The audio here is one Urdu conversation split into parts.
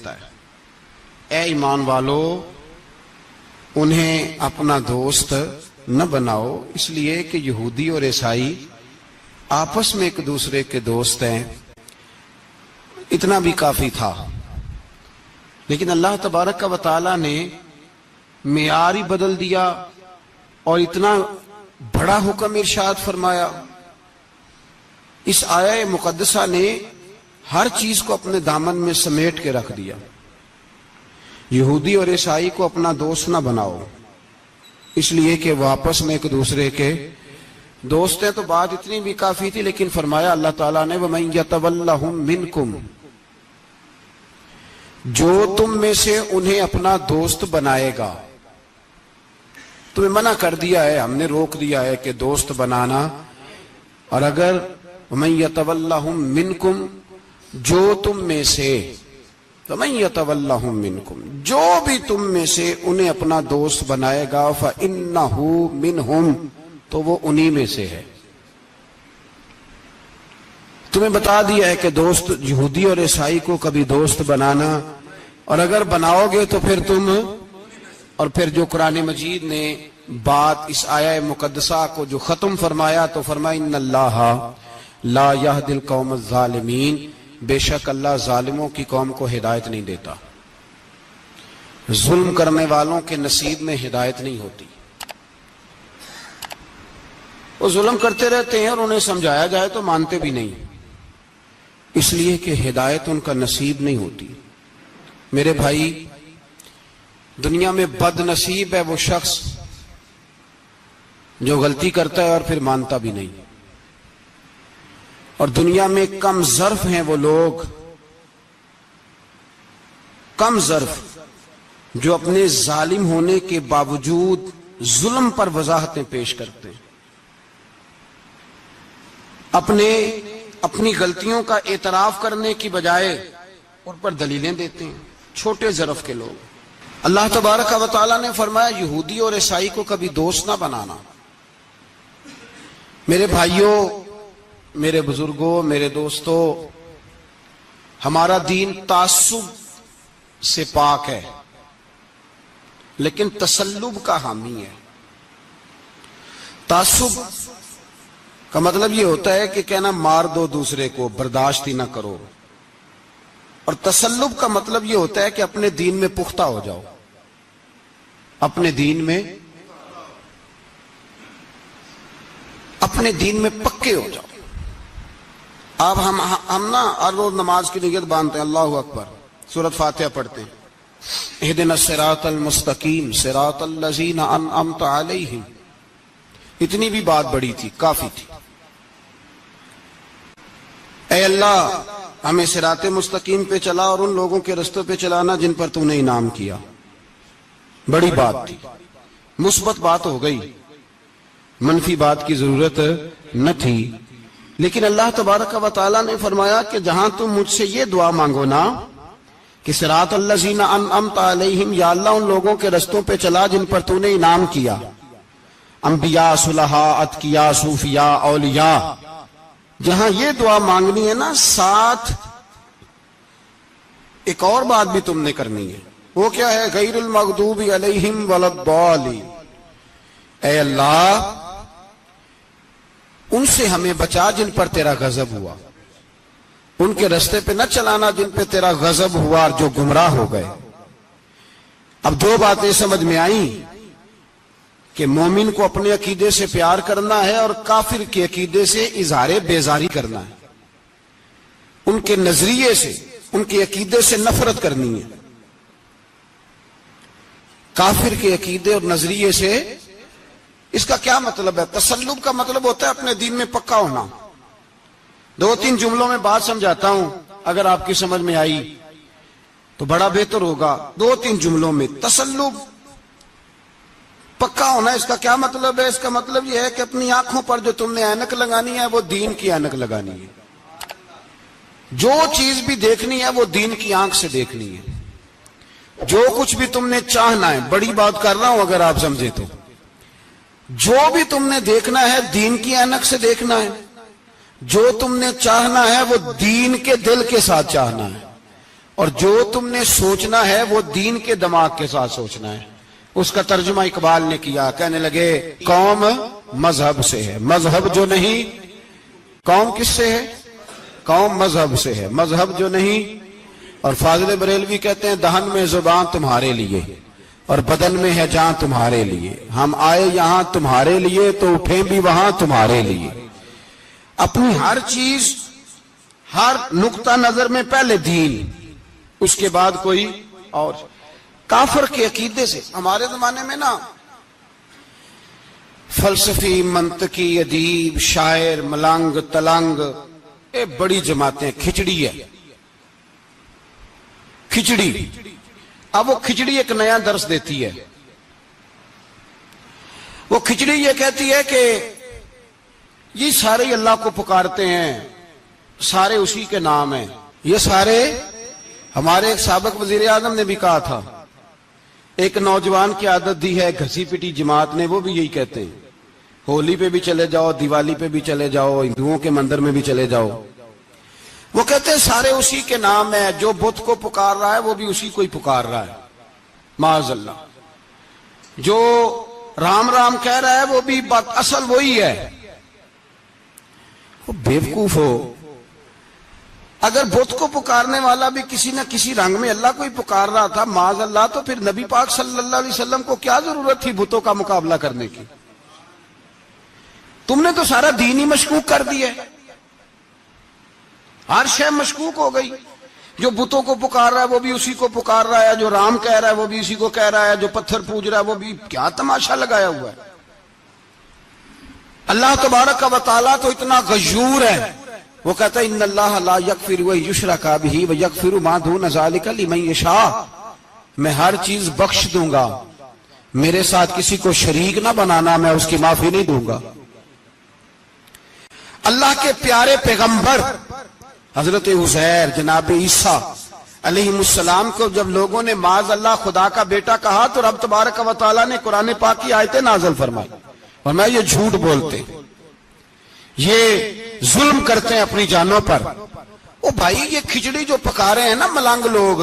سکتا ہے۔ اے ایمان والو، انہیں اپنا دوست نہ بناؤ، اس لیے کہ یہودی اور عیسائی آپس میں ایک دوسرے کے دوست ہیں، اتنا بھی کافی تھا۔ لیکن اللہ تبارک و تعالی نے معیار ہی بدل دیا اور اتنا بڑا حکم ارشاد فرمایا۔ اس آیہ مقدسہ نے ہر چیز کو اپنے دامن میں سمیٹ کے رکھ دیا۔ یہودی اور عیسائی کو اپنا دوست نہ بناؤ، اس لیے کہ وہ آپس میں ایک دوسرے کے دوست ہیں۔ تو بات اتنی بھی کافی تھی، لیکن فرمایا اللہ تعالیٰ نے وَمَن يَتَوَلَّهُم مِّنكُمْ، جو تم میں سے انہیں اپنا دوست بنائے گا۔ تمہیں منع کر دیا ہے، ہم نے روک دیا ہے کہ دوست بنانا، اور اگر وَمَن يَتَوَلَّهُم مِّنكُمْ، جو تم میں سے، وَمَن يَتَوَلَّهُم مِّنكُمْ، جو بھی تم میں سے انہیں اپنا دوست بنائے گا فَإِنَّهُ مِنْهُمْ، تو وہ انہی میں سے ہے۔ تمہیں بتا دیا ہے کہ دوست یہودی اور عیسائی کو کبھی دوست بنانا، اور اگر بناؤ گے تو پھر تم، اور پھر جو قرآن مجید نے بات اس آیہ مقدسہ کو جو ختم فرمایا تو فرمایا ان اللہ لا یہدی القوم الظالمین، بے شک اللہ ظالموں کی قوم کو ہدایت نہیں دیتا۔ ظلم کرنے والوں کے نصیب میں ہدایت نہیں ہوتی، وہ ظلم کرتے رہتے ہیں اور انہیں سمجھایا جائے تو مانتے بھی نہیں، اس لیے کہ ہدایت ان کا نصیب نہیں ہوتی۔ میرے بھائی، دنیا میں بد نصیب ہے وہ شخص جو غلطی کرتا ہے اور پھر مانتا بھی نہیں، اور دنیا میں کم ظرف ہیں وہ لوگ، کم ظرف جو اپنے ظالم ہونے کے باوجود ظلم پر وضاحتیں پیش کرتے ہیں، اپنی غلطیوں کا اعتراف کرنے کی بجائے ان پر دلیلیں دیتے ہیں، چھوٹے ظرف کے لوگ۔ اللہ تبارک و تعالیٰ نے فرمایا یہودی اور عیسائی کو کبھی دوست نہ بنانا۔ میرے بھائیوں، میرے بزرگوں، میرے دوستوں، ہمارا دین تعصب سے پاک ہے لیکن تسلب کا حامی ہے۔ تعصب کا مطلب یہ ہوتا ہے کہ کہنا مار دو دوسرے کو، برداشت ہی نہ کرو، اور تسلب کا مطلب یہ ہوتا ہے کہ اپنے دین میں پختہ ہو جاؤ، اپنے دین میں پکے ہو جاؤ۔ اب ہم نا ہر روز نماز کی نیت باندھتے ہیں، اللہ اکبر، سورۃ فاتحہ پڑھتے ہیں، اہدنا الصراط المستقیم صراط الذین انعمت علیہم، اتنی بھی بات بڑی تھی، کافی تھی۔ اے اللہ ہمیں صراط مستقیم پہ چلا اور ان لوگوں کے رستوں پہ چلانا جن پر تو نے انعام کیا، بڑی بات تھی، مثبت بات ہو گئی، منفی بات کی ضرورت نہ تھی۔ لیکن اللہ تبارک و تعالیٰ نے فرمایا کہ جہاں تم مجھ سے یہ دعا مانگو نا کہ صراط الذین انعمت علیہم، یا اللہ ان لوگوں کے رستوں پہ چلا جن پر تو نے انعام کیا، انبیاء، صلحاء، اتقیاء، صوفیاء، اولیاء، جہاں یہ دعا مانگنی ہے نا، ساتھ ایک اور بات بھی تم نے کرنی ہے، وہ کیا ہے؟ غیر المغضوب علیہم ولا الضالین، اے اللہ ان سے ہمیں بچا جن پر تیرا غضب ہوا، ان کے رستے پہ نہ چلانا جن پہ تیرا غضب ہوا اور جو گمراہ ہو گئے۔ اب دو باتیں سمجھ میں آئیں کہ مومن کو اپنے عقیدے سے پیار کرنا ہے اور کافر کے عقیدے سے اظہار بیزاری کرنا ہے، ان کے نظریے سے، ان کے عقیدے سے نفرت کرنی ہے۔ کافر کے عقیدے اور نظریے سے، اس کا کیا مطلب ہے؟ تسلب کا مطلب ہوتا ہے اپنے دین میں پکا ہونا۔ دو تین جملوں میں بات سمجھاتا ہوں، اگر آپ کی سمجھ میں آئی تو بڑا بہتر ہوگا۔ دو تین جملوں میں، تسلب پکا ہونا، اس کا کیا مطلب ہے؟ اس کا مطلب یہ ہے کہ اپنی آنکھوں پر جو تم نے اینک لگانی ہے وہ دین کی اینک لگانی ہے، جو چیز بھی دیکھنی ہے وہ دین کی آنکھ سے دیکھنی ہے، جو کچھ بھی تم نے چاہنا ہے، بڑی بات کر رہا ہوں اگر آپ سمجھے تو، جو بھی تم نے دیکھنا ہے دین کی اینک سے دیکھنا ہے، جو تم نے چاہنا ہے وہ دین کے دل کے ساتھ چاہنا ہے، اور جو تم نے سوچنا ہے وہ دین کے دماغ کے ساتھ سوچنا ہے. اس کا ترجمہ اقبال نے کیا, کہنے لگے قوم مذہب سے ہے, مذہب جو نہیں. قوم کس سے ہے؟ قوم مذہب سے ہے, مذہب جو نہیں. اور فاضل بریلوی کہتے ہیں دہن میں زبان تمہارے لیے اور بدن میں ہے جان تمہارے لیے. ہم آئے یہاں تمہارے لیے تو اٹھیں بھی وہاں تمہارے لیے. اپنی ہر چیز, ہر نقطہ نظر میں پہلے دین, اس کے بعد کوئی اور. کافر کے عقیدے سے ہمارے زمانے میں نا فلسفی, منطقی, ادیب, شاعر, ملنگ, تلنگ, یہ بڑی جماعتیں. کھچڑی ہے, کھچڑی. اب وہ کھچڑی ایک نیا درس دیتی ہے. وہ کھچڑی یہ کہتی ہے کہ یہ سارے اللہ کو پکارتے ہیں, سارے اسی کے نام ہیں. یہ سارے, ہمارے ایک سابق وزیر اعظم نے بھی کہا تھا, ایک نوجوان کی عادت دی ہے گھسی پٹی جماعت نے, وہ بھی یہی کہتے ہیں. ہولی پہ بھی چلے جاؤ, دیوالی پہ بھی چلے جاؤ, ہندوؤں کے مندر میں بھی چلے جاؤ. وہ کہتے ہیں سارے اسی کے نام ہیں, جو بت کو پکار رہا ہے وہ بھی اسی کو ہی پکار رہا ہے معاذ اللہ. جو رام رام کہہ رہا ہے وہ بھی بات اصل وہی ہے. وہ بیوقوف ہو, اگر بت کو پکارنے والا بھی کسی نہ کسی رنگ میں اللہ کو ہی پکار رہا تھا معاذ اللہ, تو پھر نبی پاک صلی اللہ علیہ وسلم کو کیا ضرورت تھی بتوں کا مقابلہ کرنے کی؟ تم نے تو سارا دین ہی مشکوک کر دیا ہے, ہر شے مشکوک ہو گئی. جو بتوں کو پکار رہا ہے وہ بھی اسی کو پکار رہا ہے, جو رام کہہ رہا ہے وہ بھی اسی کو کہہ رہا ہے, جو پتھر پوج رہا ہے وہ بھی. کیا تماشا لگایا ہوا ہے. اللہ تبارک و تعالیٰ تو اتنا غیور ہے, وہ کہتا ہے ان اللہ لا یغفر ان یشرک بہ ویغفر ما دون ذلک لمن یشاء. میں ہر چیز بخش دوں گا, میرے ساتھ کسی کو شریک نہ بنانا, میں اس کی معافی نہیں دوں گا. اللہ کے پیارے پیغمبر حضرت عزیر جناب عیسیٰ علیہ السلام کو جب لوگوں نے معاذ اللہ خدا کا بیٹا کہا تو رب تبارک و تعالیٰ نے قرآن پاک کی آیتیں نازل فرمائی, اور میں یہ جھوٹ بولتے, یہ ظلم کرتے ہیں اپنی جانوں پر. او بھائی یہ کھچڑی جو پکا رہے ہیں نا ملنگ لوگ,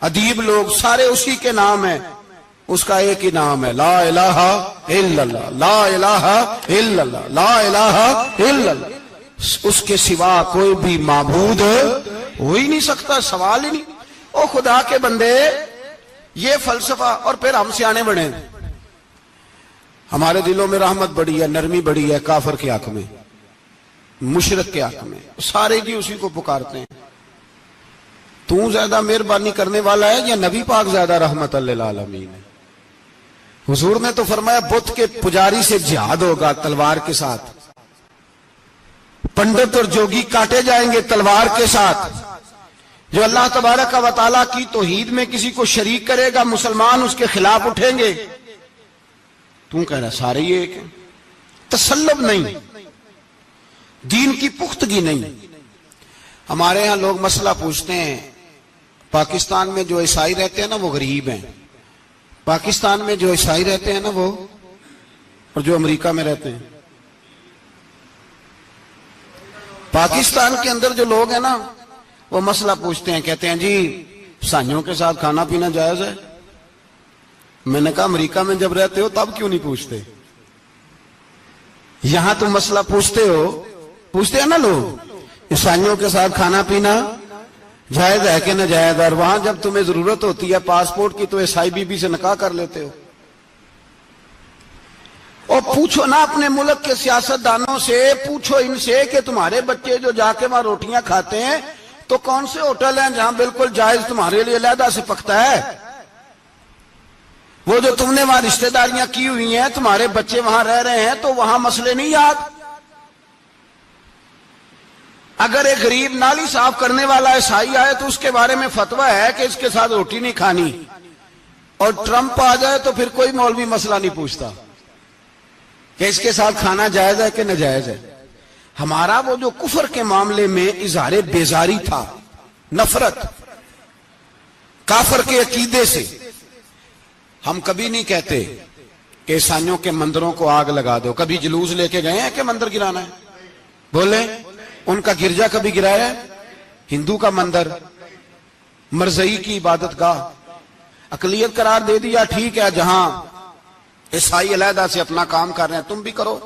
ادیب لوگ, سارے اسی کے نام ہیں. اس کا ایک ہی نام ہے لا الہ الا اللہ, لا الہ الا اللہ, لا الہ الا اللہ. اس کے سوا کوئی بھی معبود ہو ہی نہیں سکتا, سوال ہی نہیں. او خدا کے بندے, یہ فلسفہ. اور پھر ہم سیانے بڑے, ہمارے دلوں میں رحمت بڑی ہے, نرمی بڑی ہے کافر کے حق میں, مشرک کے حق میں, سارے کی اسی کو پکارتے ہیں. تو زیادہ مہربانی کرنے والا ہے یا نبی پاک زیادہ رحمت للعالمین ہے؟ حضور نے تو فرمایا بت کے پجاری سے جہاد ہوگا تلوار کے ساتھ, پنڈت اور جوگی کاٹے جائیں گے تلوار کے ساتھ. جو اللہ تبارک و تعالیٰ کی توحید میں کسی کو شریک کرے گا مسلمان اس کے خلاف اٹھیں گے. تو کہہ رہا سارے یہ ایک ہیں. تسلب نہیں, دین کی پختگی نہیں. ہمارے ہاں لوگ مسئلہ پوچھتے ہیں, پاکستان میں جو عیسائی رہتے ہیں نا وہ غریب ہیں, پاکستان میں جو عیسائی رہتے ہیں نا وہ, اور جو امریکہ میں رہتے ہیں. پاکستان کے اندر جو لوگ ہیں نا وہ مسئلہ پوچھتے ہیں, کہتے ہیں جی عیسائیوں کے ساتھ کھانا پینا جائز ہے. میں نے کہا امریکہ میں جب رہتے ہو تب کیوں نہیں پوچھتے؟ یہاں تم مسئلہ پوچھتے ہو, پوچھتے ہیں نا لوگ عیسائیوں کے ساتھ کھانا پینا جائز ہے کہ ناجائز, اور وہاں جب تمہیں ضرورت ہوتی ہے پاسپورٹ کی تو عیسائی بی بی سے نکاح کر لیتے ہو. اور پوچھو نا اپنے ملک کے سیاست دانوں سے, پوچھو ان سے کہ تمہارے بچے جو جا کے وہاں روٹیاں کھاتے ہیں تو کون سے ہوٹل ہیں جہاں بالکل جائز تمہارے لیے علیحدہ سے پکتا ہے؟ وہ جو تم نے وہاں رشتہ داریاں کی ہوئی ہیں, تمہارے بچے وہاں رہ رہے ہیں تو وہاں مسئلے نہیں یاد. اگر ایک غریب نالی صاف کرنے والا عیسائی آئے تو اس کے بارے میں فتویٰ ہے کہ اس کے ساتھ روٹی نہیں کھانی, اور ٹرمپ آ جائے تو پھر کوئی مولوی مسئلہ نہیں پوچھتا کہ اس کے ساتھ کھانا جائز ہے کہ ناجائز ہے. ہمارا وہ جو کفر کے معاملے میں اظہار بیزاری تھا, نفرت کافر کے عقیدے سے, ہم کبھی نہیں کہتے کہ عیسائیوں کے مندروں کو آگ لگا دو. کبھی جلوس لے کے گئے ہیں کہ مندر گرانا ہے؟ بولے ان کا گرجا کبھی گرایا ہے؟ ہندو کا مندر مرزئی کی عبادت گاہ اقلیت قرار دے دیا، ٹھیک ہے، جہاں عیسائی علیحدہ سے اپنا کام کر رہے ہیں تم بھی کرو،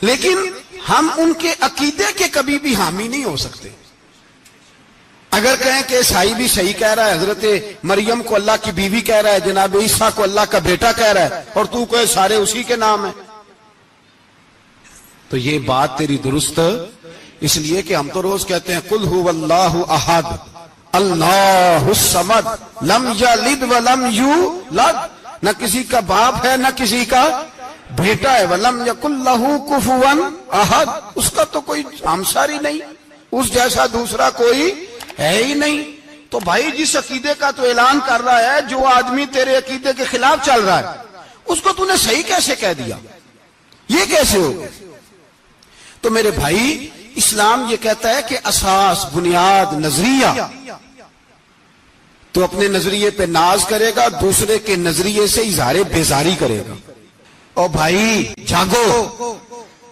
لیکن ہم ان کے عقیدے کے کبھی بھی حامی نہیں ہو سکتے۔ اگر کہیں کہ عیسائی بھی صحیح کہہ رہا ہے، حضرت مریم کو اللہ کی بیوی کہہ رہا ہے، جناب عیسیٰ کو اللہ کا بیٹا کہہ رہا ہے، اور تو کہے سارے اسی کے نام ہیں، تو یہ بات تیری درست اس لیے کہ ہم تو روز کہتے ہیں قل هو اللہ احد اللہ الصمد لم یلد ولم یولد، نہ کسی کا باپ ہے نہ کسی کا بیٹا ہے، ولم یکن لہ کفوا احد، اس کا تو کوئی ہمسر ہی نہیں، اس جیسا دوسرا کوئی ہے ہی نہیں۔ تو بھائی جس عقیدے کا تو اعلان کر رہا ہے، جو آدمی تیرے عقیدے کے خلاف چل رہا ہے، اس کو تو نے صحیح کیسے کہہ دیا؟ یہ کیسے ہو؟ تو میرے بھائی اسلام یہ کہتا ہے کہ اساس، بنیاد، نظریہ، تو اپنے نظریے پہ ناز کرے گا، دوسرے کے نظریے سے اظہار بیزاری کرے گا۔ اور بھائی جاگو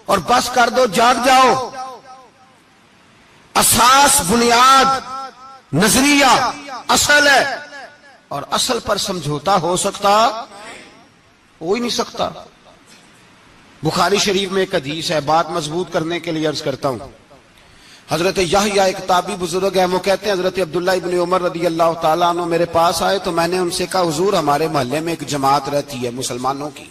اور بس کر دو، جاگ جاؤ۔ اساس، بنیاد، نظریہ اصل ہے، اور اصل پر سمجھوتا ہو سکتا؟ ہو ہی نہیں سکتا۔ بخاری شریف میں ایک حدیث ہے، بات مضبوط کرنے کے لیے عرض کرتا ہوں۔ حضرت یحییٰ ایک تابعی بزرگ ہے، وہ کہتے ہیں حضرت عبداللہ ابن عمر رضی اللہ تعالیٰ عنہ میرے پاس آئے تو میں نے ان سے کہا حضور ہمارے محلے میں ایک جماعت رہتی ہے مسلمانوں کی،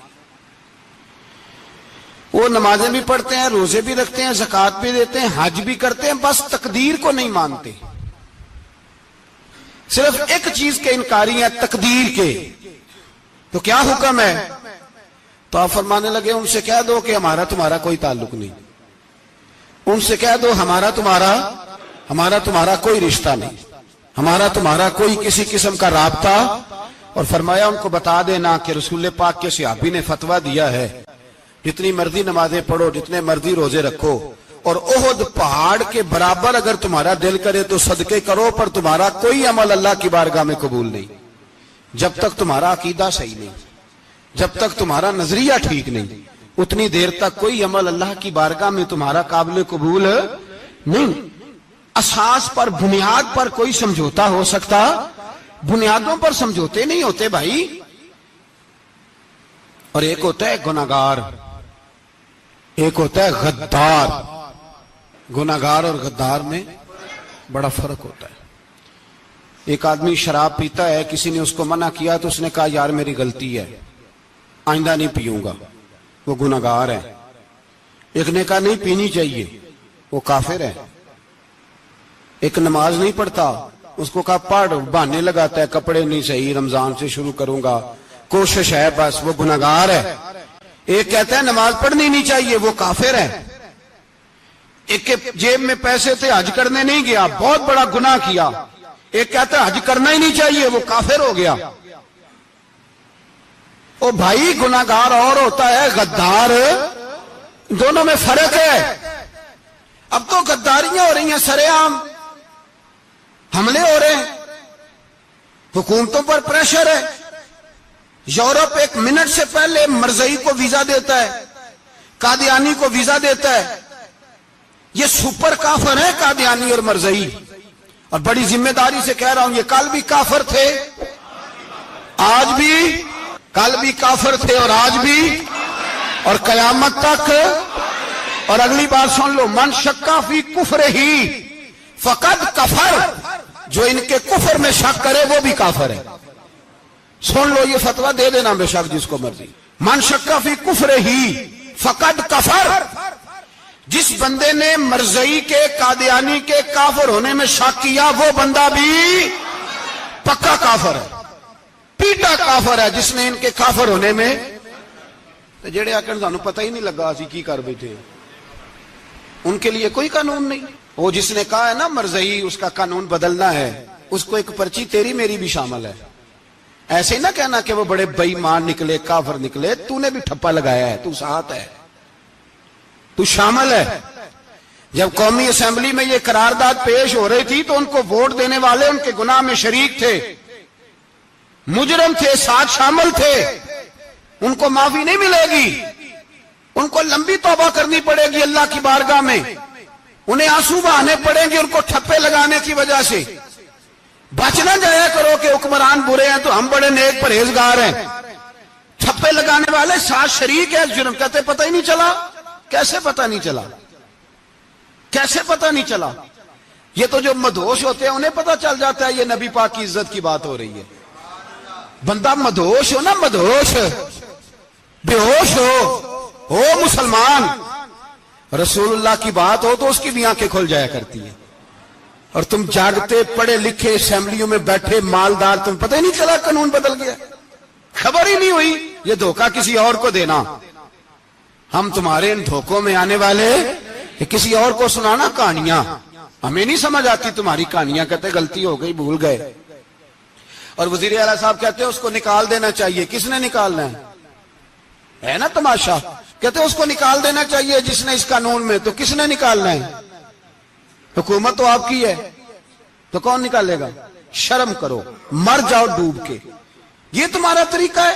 وہ نمازیں بھی پڑھتے ہیں، روزے بھی رکھتے ہیں، زکوٰۃ بھی دیتے ہیں، حج بھی کرتے ہیں، بس تقدیر کو نہیں مانتے، صرف ایک چیز کے انکاری ہیں، تقدیر کے۔ تو کیا حکم ہے؟ تو آپ فرمانے لگے ان سے کہہ دو کہ ہمارا تمہارا کوئی تعلق نہیں، ان سے کہہ دو ہمارا تمہارا کوئی رشتہ نہیں، ہمارا تمہارا کوئی کسی قسم کا رابطہ۔ اور فرمایا ان کو بتا دینا کہ رسول پاک کے صحابی نے فتویٰ دیا ہے جتنی مرضی نمازیں پڑھو، جتنے مرضی روزے رکھو، اور احد پہاڑ کے برابر اگر تمہارا دل کرے تو صدقے کرو، پر تمہارا کوئی عمل اللہ کی بارگاہ میں قبول نہیں جب تک تمہارا عقیدہ صحیح نہیں، جب تک تمہارا نظریہ ٹھیک نہیں، اتنی دیر تک کوئی عمل اللہ کی بارگاہ میں تمہارا قابل قبول نہیں۔ اساس پر، بنیاد پر کوئی سمجھوتا ہو سکتا؟ بنیادوں پر سمجھوتے نہیں ہوتے بھائی۔ اور ایک ہوتا ہے گناہگار، ایک ہوتا ہے غدار۔ گناہگار اور غدار میں بڑا فرق ہوتا ہے۔ ایک آدمی شراب پیتا ہے، کسی نے اس کو منع کیا تو اس نے کہا یار میری غلطی ہے، آئندہ نہیں پیوں گا، وہ گناہگار ہے۔ ایک نے کہا نہیں پینی چاہیے، وہ کافر ہے۔ ایک نماز نہیں پڑھتا، اس کو کہا پڑھ، بہانے لگاتا ہے، کپڑے نہیں صحیح، رمضان سے شروع کروں گا، کوشش ہے بس، وہ گناہگار ہے۔ ایک کہتا ہے نماز پڑھنی نہیں چاہیے، وہ کافر ہے۔ ایک کے جیب میں پیسے تھے، حج کرنے نہیں گیا، بہت بڑا گناہ کیا۔ ایک کہتا ہے حج کرنا ہی نہیں چاہیے، وہ کافر ہو گیا۔ او بھائی گناہگار اور ہوتا ہے، غدار، دونوں میں فرق ہے۔ اب تو غداریاں ہو رہی ہیں، سرے عام حملے ہو رہے ہیں، حکومتوں پر پریشر ہے۔ یورپ ایک منٹ سے پہلے مرزئی کو ویزا دیتا ہے، قادیانی کو ویزا دیتا ہے۔ یہ سپر کافر ہے قادیانی اور مرزئی، اور بڑی ذمہ داری سے کہہ رہا ہوں، یہ کل بھی کافر تھے، آج بھی، کل بھی کافر تھے اور آج بھی، اور قیامت تک۔ اور اگلی بات سن لو، من شکا فی کفر ہی فقد کفر، جو ان کے کفر میں شک کرے وہ بھی کافر ہے۔ سن لو، یہ فتویٰ دے دینا بے شک جس کو مرضی۔ من شکا فی کفر ہی فقد کفر، جس بندے نے مرزئی کے، قادیانی کے کافر ہونے میں شک کیا، وہ بندہ بھی پکا کافر ہے، پیٹا کافر ہے، جس نے ان کے کافر ہونے میں۔ تو جڑے آکر سانو پتہ ہی نہیں لگا اسی کی کر بیٹھے، ان کے لیے کوئی قانون نہیں۔ وہ جس نے کہا ہے نا مرزئی اس کا قانون بدلنا ہے، اس کو ایک پرچی تیری میری بھی شامل ہے۔ ایسے ہی نہ کہنا کہ وہ بڑے بے ایمان نکلے، کافر نکلے، تو نے بھی ٹھپا لگایا ہے، تو ساتھ ہے، تو شامل ہے۔ جب قومی اسمبلی میں یہ قرارداد پیش ہو رہی تھی تو ان کو ووٹ دینے والے ان کے گناہ میں شریک تھے، مجرم تھے، ساتھ شامل تھے، ان کو معافی نہیں ملے گی، ان کو لمبی توبہ کرنی پڑے گی اللہ کی بارگاہ میں، انہیں آنسو بہانے پڑیں گے ان کو ٹھپے لگانے کی وجہ سے۔ بچ نہ جایا کرو کہ حکمران برے ہیں تو ہم بڑے نیک پرہیزگار ہیں. چھپے لگانے والے ساتھ شریک ہے جرم. کہتے پتہ ہی نہیں چلا. کیسے پتہ نہیں چلا؟ کیسے پتہ نہیں چلا؟ یہ تو جو مدہوش ہوتے ہیں انہیں پتہ چل جاتا ہے یہ نبی پاک کی عزت کی بات ہو رہی ہے. بندہ مدہوش ہو نا، مدہوش بے ہوش ہو مسلمان، رسول اللہ کی بات ہو تو اس کی بھی آنکھیں کھل جایا کرتی ہیں. اور تم جاگتے پڑھے لکھے اسمبلیوں میں بیٹھے مالدار، تم پتہ ہی نہیں چلا قانون بدل گیا، خبر ہی نہیں ہوئی. یہ دھوکہ کسی اور کو دینا. ہم تمہارے ان دھوکوں میں آنے والے کہ کسی اور کو سنانا کہانیاں. ہمیں نہیں سمجھ آتی تمہاری کہانیاں. کہتے غلطی ہو گئی، بھول گئے. اور وزیر اعلیٰ صاحب کہتے ہیں اس کو نکال دینا چاہیے. کس نے نکالنا ہے نا تماشا. کہتے ہیں اس کو نکال دینا چاہیے جس نے اس قانون میں. تو کس نے نکالنا ہے؟ حکومت تو آپ کی ہے، تو کون نکالے گا؟ شرم کرو، مر جاؤ ڈوب کے. یہ تمہارا طریقہ ہے؟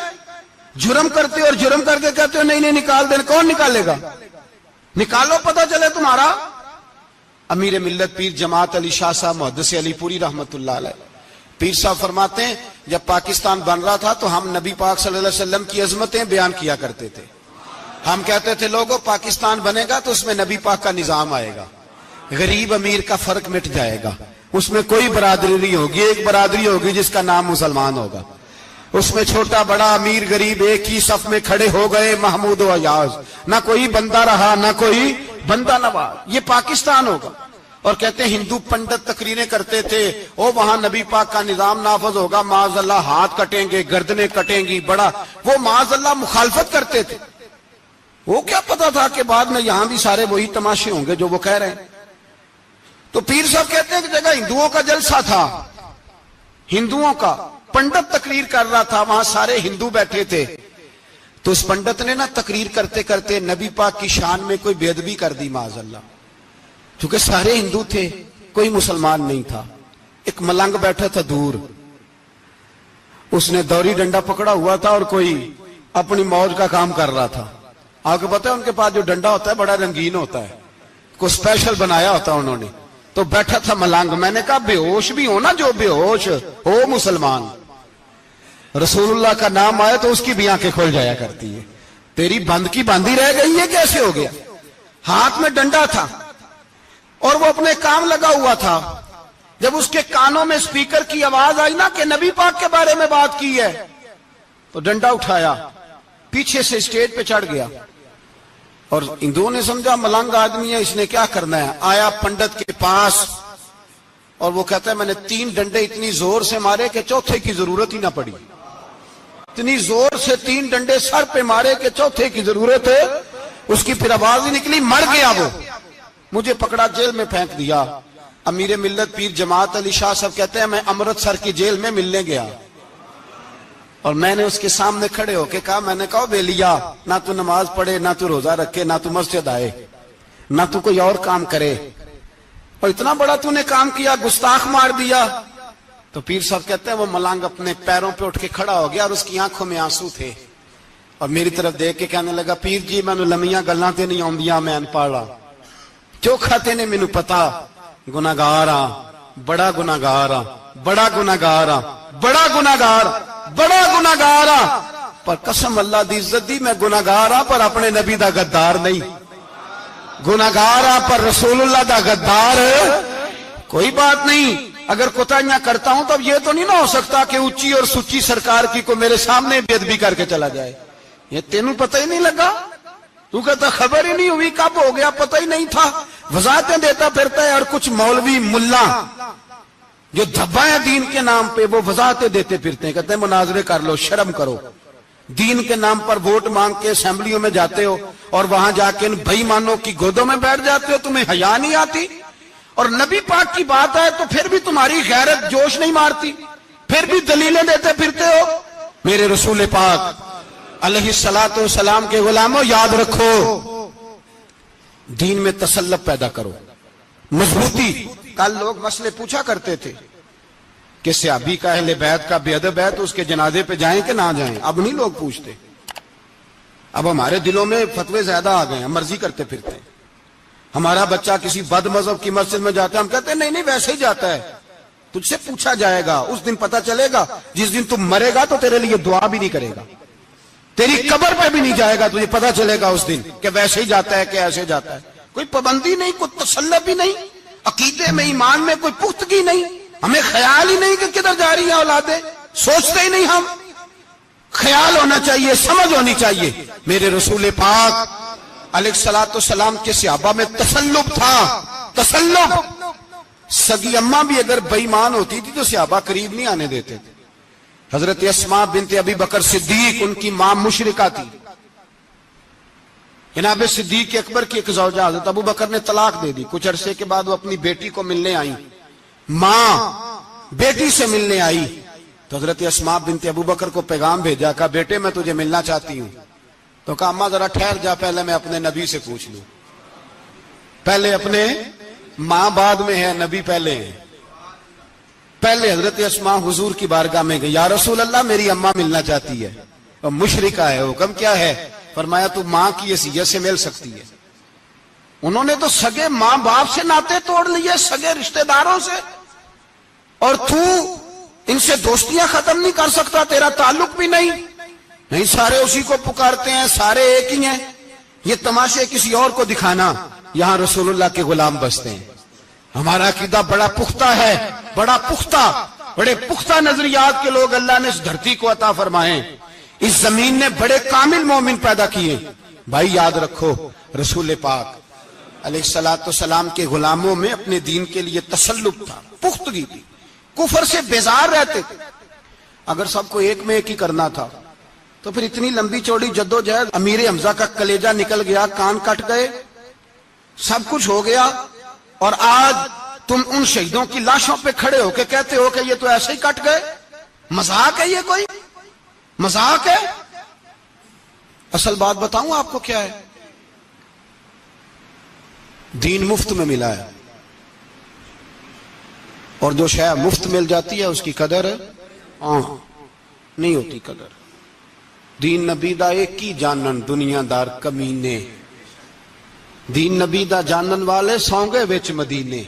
جرم کرتے ہو اور جرم کر کے کہتے ہو نہیں نہیں نکال دینا. کون نکالے گا؟ نکالو پتہ چلے تمہارا. امیر ملت پیر جماعت علی شاہ صاحب محدث علی پوری رحمت اللہ علیہ، پیر صاحب فرماتے ہیں جب پاکستان بن رہا تھا تو ہم نبی پاک صلی اللہ علیہ وسلم کی عظمتیں بیان کیا کرتے تھے. ہم کہتے تھے لوگوں پاکستان بنے گا تو اس میں نبی پاک کا نظام آئے گا، غریب امیر کا فرق مٹ جائے گا، اس میں کوئی برادری نہیں ہوگی، ایک برادری ہوگی جس کا نام مسلمان ہوگا. اس میں چھوٹا بڑا امیر غریب ایک ہی صف میں کھڑے ہو گئے، محمود و ایاز، نہ کوئی بندہ رہا نہ کوئی بندہ نواز. یہ پاکستان ہوگا. اور کہتے ہیں ہندو پنڈت تقریریں کرتے تھے وہاں نبی پاک کا نظام نافذ ہوگا، معاذ اللہ ہاتھ کٹیں گے، گردنیں کٹیں گی، بڑا وہ معاذ اللہ مخالفت کرتے تھے. وہ کیا پتا تھا کہ بعد میں یہاں بھی سارے وہی تماشے ہوں گے جو وہ کہہ رہے ہیں. تو پیر صاحب کہتے ہیں کہ جگہ ہندوؤں کا جلسہ تھا، ہندوؤں کا پنڈت تقریر کر رہا تھا، وہاں سارے ہندو بیٹھے تھے. تو اس پنڈت نے نا تقریر کرتے کرتے نبی پاک کی شان میں کوئی بے ادبی کر دی معاذ اللہ. چونکہ سارے ہندو تھے، کوئی مسلمان نہیں تھا. ایک ملنگ بیٹھا تھا دور، اس نے دوری ڈنڈا پکڑا ہوا تھا اور کوئی اپنی موج کا کام کر رہا تھا. آپ کو پتا ہے ان کے پاس جو ڈنڈا ہوتا ہے بڑا رنگین ہوتا ہے، کوئی اسپیشل بنایا ہوتا انہوں نے. تو بیٹھا تھا ملنگ. میں نے کہا بے ہوش بھی ہو نا، جو بے ہوش ہو مسلمان، رسول اللہ کا نام آئے تو اس کی بھی آنکھیں کھل جایا کرتی ہے. تیری بند کی باندھی رہ گئی ہے، کیسے ہو گیا؟ ہاتھ میں ڈنڈا تھا اور وہ اپنے کام لگا ہوا تھا. جب اس کے کانوں میں سپیکر کی آواز آئی نا کہ نبی پاک کے بارے میں بات کی ہے، تو ڈنڈا اٹھایا، پیچھے سے اسٹیج پہ چڑھ گیا. اور ہندوؤں نے سمجھا ملنگ آدمی ہے، اس نے کیا کرنا ہے. آیا پنڈت کے پاس اور وہ کہتا ہے میں نے 3 ڈنڈے اتنی زور سے مارے کہ چوتھے کی ضرورت ہی نہ پڑی. اتنی زور سے 3 ڈنڈے سر پہ مارے کہ چوتھے کی ضرورت ہے اس کی پھر آواز ہی نکلی، مر گیا وہ. مجھے پکڑا جیل میں پھینک دیا. امیر ملت پیر جماعت علی شاہ صاحب کہتے ہیں میں امرتسر کی جیل میں ملنے گیا اور میں نے اس کے سامنے کھڑے ہو کے کہا، میں نے کہا بیلیا، نہ تو نماز پڑھے، نہ تو روزہ رکھے، نہ تو مسجد آئے، نہ تو کوئی اور کام کرے، اور اتنا بڑا تو نے کام کیا، گستاخ مار دیا. تو پیر صاحب کہتے ہیں وہ ملنگ اپنے پیروں پہ اٹھ کے کھڑا ہو گیا اور اس کی آنکھوں میں آنسو تھے اور میری طرف دیکھ کے کہنے لگا پیر جی میں نے لمیاں گلاں تے نہیں آندیاں، میں ان پڑھا چوکھا تے نے مینوں پتا گناہگار ہاں، بڑا گناہگار ہاں، بڑا گناہگار ہاں، بڑا گناہگار، بڑا گناہگار ہاں، پر قسم اللہ دی عزت دی میں گناہگار ہاں پر اپنے نبی دا غدار نہیں، گناہگار ہاں پر رسول اللہ دا غدار. کوئی بات نہیں، اگر کوتاہیاں کرتا ہوں تو اب یہ تو نہیں نہ ہو سکتا کہ اونچی اور سچی سرکار کی کو میرے سامنے بے ادبی کر کے چلا جائے. یہ تینوں پتہ ہی نہیں لگا، تو کہتا خبر ہی نہیں ہوئی، کب ہو گیا پتہ ہی نہیں تھا. وضاحتیں دیتا پھرتا ہے. اور کچھ مولوی ملا جو دھبا ہے دین کے نام پہ وہ وضاحتیں دیتے پھرتے ہیں، کہتے ہیں مناظرے کر لو، شرم کرو. دین کے نام پر ووٹ مانگ کے اسمبلیوں میں جاتے ہو اور وہاں جا کے ان بھائی مانوں کی گودوں میں بیٹھ جاتے ہو، تمہیں حیا نہیں آتی. اور نبی پاک کی بات ہے تو پھر بھی تمہاری غیرت جوش نہیں مارتی، پھر بھی دلیلیں دیتے پھرتے ہو. میرے رسول پاک علیہ الصلوۃ والسلام کے غلاموں یاد رکھو، دین میں تسلط پیدا کرو، مضبوطی. کل لوگ مسئلے پوچھا کرتے تھے کہ صحابی کا اہل بیت کا بے ادب ہے تو اس کے جنازے پہ جائیں کہ نہ جائیں. اب نہیں لوگ پوچھتے، اب ہمارے دلوں میں فتوے زیادہ آ گئے ہیں، مرضی کرتے پھرتے ہیں. ہمارا بچہ کسی بد مذہب کی مسجد میں جاتا ہے ہم کہتے ہیں نہیں نہیں ویسے ہی جاتا ہے. تجھ سے پوچھا جائے گا، اس دن پتا چلے گا، جس دن تم مرے گا تو تیرے لیے دعا بھی نہیں کرے گا، تیری قبر پہ بھی نہیں جائے گا، تجھے پتا چلے گا اس دن کہ ویسے ہی جاتا ہے کہ ایسے جاتا ہے. کوئی پابندی نہیں، کوئی تسلط بھی نہیں، عقیدے میں ایمان میں کوئی پختگی نہیں، ہمیں خیال ہی نہیں کہ کدھر جا رہی ہیں اولادیں، سوچتے ہی نہیں ہم. خیال ہونا چاہیے، سمجھ ہونی چاہیے. میرے رسول پاک علیہ الصلوۃ والسلام کے صحابہ میں تسلط تھا، تسلط. سگی اماں بھی اگر بے ایمان ہوتی تھی تو صحابہ قریب نہیں آنے دیتے تھے. حضرت اسماء بنت ابی بکر صدیق، ان کی ماں مشرکہ تھی. جناب صدیق اکبر کی ایک زوجہ حضرت ابو بکر نے طلاق دے دی. کچھ عرصے کے بعد وہ اپنی بیٹی کو ملنے آئی، ماں بیٹی سے ملنے آئی تو حضرت اسماء بنت ابو بکر کو پیغام بھیجا، کہا بیٹے میں تجھے ملنا چاہتی ہوں. تو کہا اماں ذرا ٹھہر جا، پہلے میں اپنے نبی سے پوچھ لوں. پہلے اپنے، ماں بعد میں ہے، نبی پہلے ہے. پہلے حضرت اسماء حضور کی بارگاہ میں گئی، یا رسول اللہ میری اماں ملنا چاہتی ہے اور مشرکہ ہے، حکم کیا ہے؟ فرمایا تو ماں کی حیثیت سے مل سکتی ہے. انہوں نے تو سگے ماں باپ سے ناطے توڑ لیے، سگے رشتہ داروں سے، اور تو ان سے دوستیاں ختم نہیں کر سکتا، تیرا تعلق بھی نہیں. نہیں، سارے اسی کو پکارتے ہیں، سارے ایک ہی ہیں. یہ تماشے کسی اور کو دکھانا، یہاں رسول اللہ کے غلام بستے ہیں. ہمارا عقیدہ بڑا پختہ ہے، بڑا پختہ، بڑے پختہ نظریات کے لوگ اللہ نے اس دھرتی کو عطا فرمائے. اس زمین نے بڑے کامل مومن پیدا کیے. بھائی یاد رکھو، رسول پاک علیہ الصلوۃ والسلام کے غلاموں میں اپنے دین کے لیے تسلط تھا، پختگی تھی، کفر سے بیزار رہتے تھے. اگر سب کو ایک میں ایک ہی کرنا تھا تو پھر اتنی لمبی چوڑی جدوجہد، امیر حمزہ کا کلیجہ نکل گیا، کان کٹ گئے، سب کچھ ہو گیا، اور آج تم ان شہیدوں کی لاشوں پہ کھڑے ہو کے کہتے ہو کہ یہ تو ایسے ہی کٹ گئے. مذاق ہے یہ؟ کوئی مذاق ہے؟ اصل بات بتاؤں آپ کو کیا ہے؟ دین مفت میں ملا ہے، اور جو شے مفت مل جاتی ہے اس کی قدر نہیں ہوتی. قدر دین نبی دا ایک ہی جانن دنیا دار کمینے، دین نبی دا جانن والے سونگے وچ مدینے.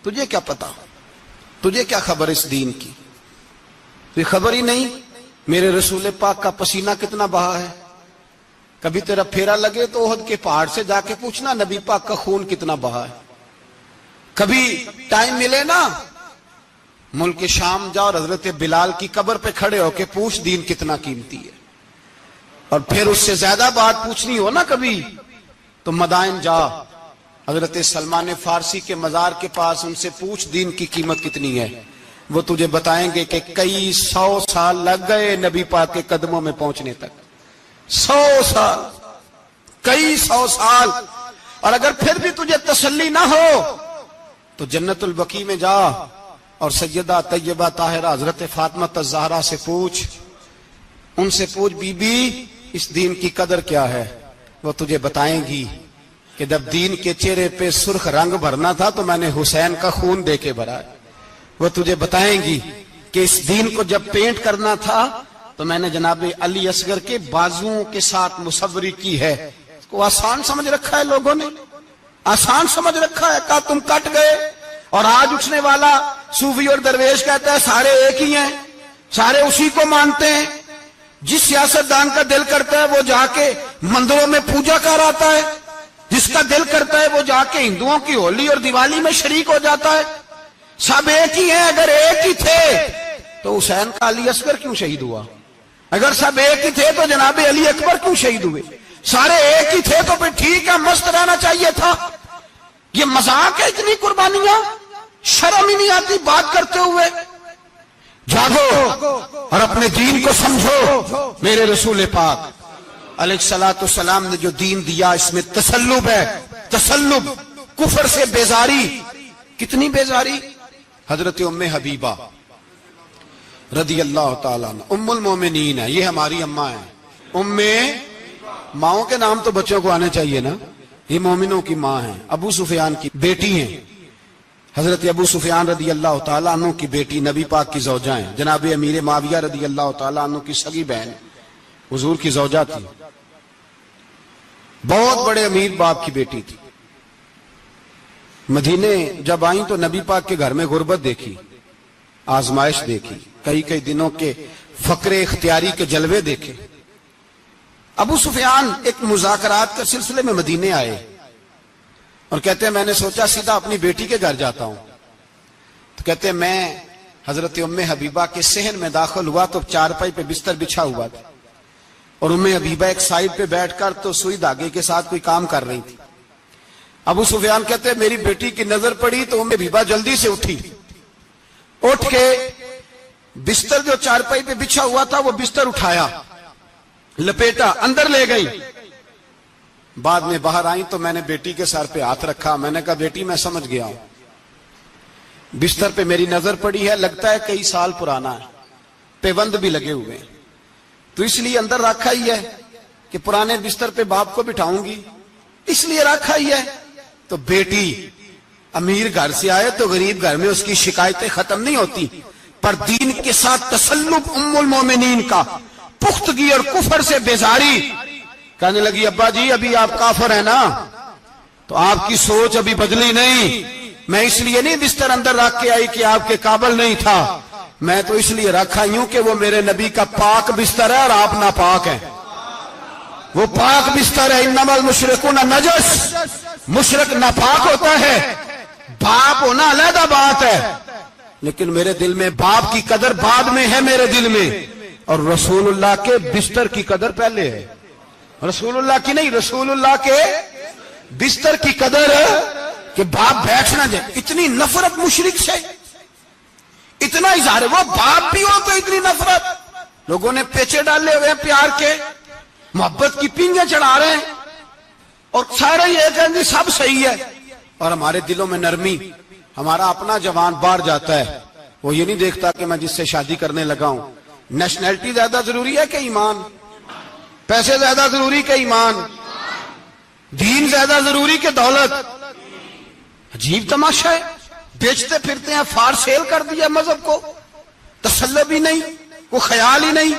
تجھے کیا پتا، تجھے کیا خبر اس دین کی؟ تجھے خبر ہی نہیں میرے رسول پاک کا پسینہ کتنا بہا ہے. کبھی تیرا پھیرا لگے تو احد کے پہاڑ سے جا کے پوچھنا نبی پاک کا خون کتنا بہا ہے. کبھی ٹائم ملے نا، ملک شام جا اور حضرت بلال کی قبر پہ کھڑے ہو کے پوچھ دین کتنا قیمتی ہے. اور پھر اس سے زیادہ بات پوچھنی ہو نا کبھی تو مدائن جا، حضرت سلمان فارسی کے مزار کے پاس ان سے پوچھ دین کی قیمت کتنی ہے. وہ تجھے بتائیں گے کہ کئی 100 سال لگ گئے نبی پاک کے قدموں میں پہنچنے تک. 100 سال، کئی 100 سال. اور اگر پھر بھی تجھے تسلی نہ ہو تو جنت البقیع میں جا اور سیدہ طیبہ طاہرہ حضرت فاطمہ الزہرا سے پوچھ. ان سے پوچھ بی بی اس دین کی قدر کیا ہے. وہ تجھے بتائیں گی کہ جب دین کے چہرے پہ سرخ رنگ بھرنا تھا تو میں نے حسین کا خون دے کے بھرا. وہ تجھے بتائیں گی کہ اس دین کو جب پینٹ کرنا تھا تو میں نے جناب علی اصغر کے بازوؤں کے ساتھ مصوری کی ہے. اس کو آسان سمجھ رکھا ہے لوگوں نے، آسان سمجھ رکھا ہے. کہا تم کٹ گئے. اور آج اٹھنے والا صوفی اور درویش کہتا ہے سارے ایک ہی ہیں، سارے اسی کو مانتے ہیں. جس سیاستدان کا دل کرتا ہے وہ جا کے مندروں میں پوجا کر آتا ہے، جس کا دل کرتا ہے وہ جا کے ہندوؤں کی ہولی اور دیوالی میں شریک ہو جاتا ہے. سب ایک ہی ہیں. اگر ایک ہی تھے تو حسین کا علی اصغر کیوں شہید ہوا؟ اگر سب ایک ہی تھے تو جناب علی اکبر کیوں شہید ہوئے؟ سارے ایک ہی تھے تو پھر ٹھیک ہے، مست رہنا چاہیے تھا. یہ مذاق ہے اتنی قربانیاں؟ شرم ہی نہیں آتی بات کرتے ہوئے؟ جاگو اور اپنے دین کو سمجھو. میرے رسول پاک علیہ الصلوۃ والسلام نے جو دین دیا اس میں تسلب ہے، تسلب، کفر سے بیزاری. کتنی بیزاری؟ حضرت ام حبیبہ رضی اللہ تعالیٰ عنہ ام المومنین ہے، یہ ہماری اماں ہیں. ام، ماؤں کے نام تو بچوں کو آنے چاہیے نا. یہ مومنوں کی ماں ہیں، ابو سفیان کی بیٹی ہیں. حضرت ابو سفیان رضی اللہ تعالیٰ عنہ کی بیٹی نبی پاک کی زوجہ ہیں. جناب امیر معاویہ رضی اللہ تعالیٰ عنہ کی سگی بہن حضور کی زوجہ تھی. بہت بڑے امیر باپ کی بیٹی تھی. مدینے جب آئیں تو نبی پاک کے گھر میں غربت دیکھی. آزمائش دیکھی، کئی کئی دنوں کے فقر اختیاری کے جلوے دیکھے۔ ابو سفیان ایک مذاکرات کے سلسلے میں مدینے آئے اور کہتے ہیں میں نے سوچا سیدھا اپنی بیٹی کے گھر جاتا ہوں، تو کہتے ہیں میں حضرت ام حبیبہ کے صحن میں داخل ہوا تو چارپائی پہ بستر بچھا ہوا تھا، اور ام حبیبہ ایک سائیڈ پہ بیٹھ کر تو سوئی دھاگے کے ساتھ کوئی کام کر رہی تھی۔ ابو سفیان کہتے ہیں میری بیٹی کی نظر پڑی تو ام حبیبہ جلدی سے اٹھی، اٹھ کے بستر جو چارپائی پہ بچھا ہوا تھا وہ بستر اٹھایا، لپیٹا، اندر لے گئی۔ بعد میں باہر آئی تو میں نے بیٹی کے سر پہ ہاتھ رکھا، میں نے کہا بیٹی میں سمجھ گیا ہوں، بستر پہ میری نظر پڑی ہے، لگتا ہے کئی سال پرانا ہے، پیوند بھی لگے ہوئے ہیں، تو اس لیے اندر رکھا ہی ہے کہ پرانے بستر پہ باپ کو بٹھاؤں گی، اس لیے رکھا ہی ہے۔ تو بیٹی امیر گھر سے آئے تو غریب گھر میں اس کی شکایتیں ختم نہیں ہوتی، پر دین کے ساتھ تسلط ام المومنین کا، پختگی اور کفر سے بیزاری، کہنے لگی ابا جی ابھی آپ کافر ہیں نا، تو آپ کی سوچ ابھی بدلی نہیں، میں اس لیے نہیں بستر اندر رکھ کے آئی کہ آپ کے قابل نہیں تھا، میں تو اس لیے رکھا ہوں کہ وہ میرے نبی کا پاک بستر ہے اور آپ ناپاک ہیں، وہ پاک بستر ہے۔ انما المشرکون نجس، مشرک ناپاک ہوتا ہے، باپ ہونا علیحدہ بات ہے، لیکن میرے دل میں باپ کی قدر بعد میں ہے میرے دل میں، اور رسول اللہ کے بستر کی قدر پہلے ہے، رسول اللہ کی نہیں، رسول اللہ کے بستر کی قدر ہے کہ باپ بیٹھ نہ جائے۔ اتنی نفرت مشرک سے، اتنا اظہار، وہ باپ بھی ہو تو اتنی نفرت، لوگوں نے پیچے ڈالے ہوئے ہیں پیار کے، محبت کی پینگیں چڑھا رہے ہیں، اور سارے یہ کہیں گے سب صحیح ہے، اور ہمارے دلوں میں نرمی، ہمارا اپنا جوان باہر جاتا ہے، وہ یہ نہیں دیکھتا کہ میں جس سے شادی کرنے لگا ہوں نیشنلٹی زیادہ ضروری ہے کہ ایمان، پیسے زیادہ ضروری کہ ایمان، دین زیادہ ضروری کہ دولت۔ عجیب تماشا ہے، بیچتے پھرتے ہیں، فار سیل کر دیا مذہب کو، تسلب ہی نہیں، کوئی خیال ہی نہیں،